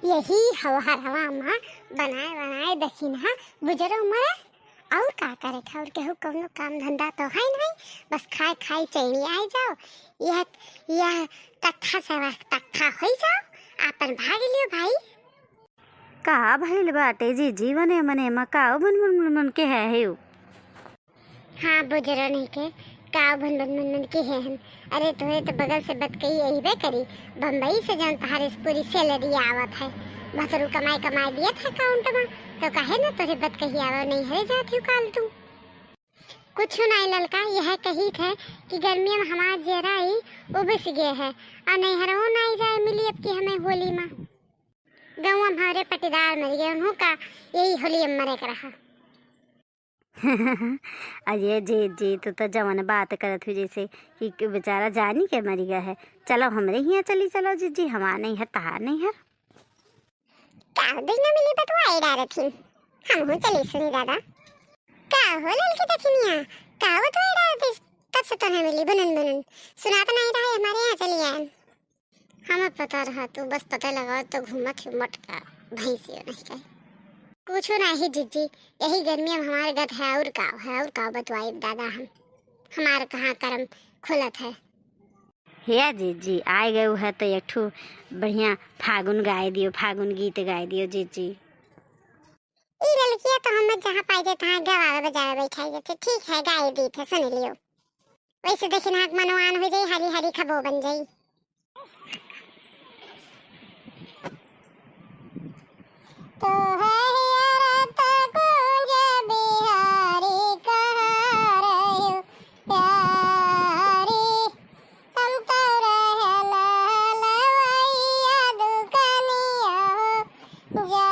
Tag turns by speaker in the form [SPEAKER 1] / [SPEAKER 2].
[SPEAKER 1] यही हवा माँ बनाए बनाए दखिन हा बुजरो मरे और का करे था और केहू कौनो काम धंधा तो है नहीं, बस खाए खाए चैनी आ जाओ। यह तत्था से तत्था हो जाओ, आपन भाग लियो भाई।
[SPEAKER 2] का भइल बाटे जी जीवने मने मकाओ बन के है हेउ।
[SPEAKER 1] हाँ बुजरो नहीं के काव बन के है हम। अरे तोरे तो बगल से बत कही यही बे करी, बम्बई से जन तुम्हारे पूरी सैलरी आवत है, भतरू कमाई दिया था अकाउंट में, तो कहे ना तोरे बत कही आवा नहीं है जाती हूँ काल तू। कुछ नहीं ललका, यह कही थे कि गर्मी में हमारा जेराई उबस गए है और नहीं हरो नहीं जाए मिली अब की हमें होली में। गाँव हमारे पटीदार मर गए, उन्हों का यही होली में मरे कर रहा।
[SPEAKER 2] अरे जी तो जवन बात करत हुई जैसे कि बेचारा जानी के मरी गया है। चलो हमरे यहाँ चली चलो जी हमारा नहीं है तहार नहीं है।
[SPEAKER 1] का दिन न मिली बतवाई डारत थी, हम हो चली सुनी दादा। का हो ललकी दखनिया, का बतवाई डारत तब से तो नहीं मिली बनन सुना तो नहीं रहा हमारे यहाँ चली आए। हमें पता रहा तू बस पता लगा तो घूमत मटका भैंसियों नहीं कहे कुछ नहीं जीजी, यही गर्मी में हमारे गत है और का बतवाई दादा हम हमारे कहाँ कर्म खुलत है।
[SPEAKER 2] हे जी आए गए है तो एक ठू बढ़िया फागुन गाए दियो, फागुन गीत गाए दियो जी।
[SPEAKER 1] ई लड़कियां तो हम जहाँ पाई जाए तहाँ गवावे बजावे बैठाई जाते, ठीक है गाए दी थे सुन लियो। वैसे देखिन हाथ मनवान हो जाई, हरी हरी खबो बन जाई। तो है जा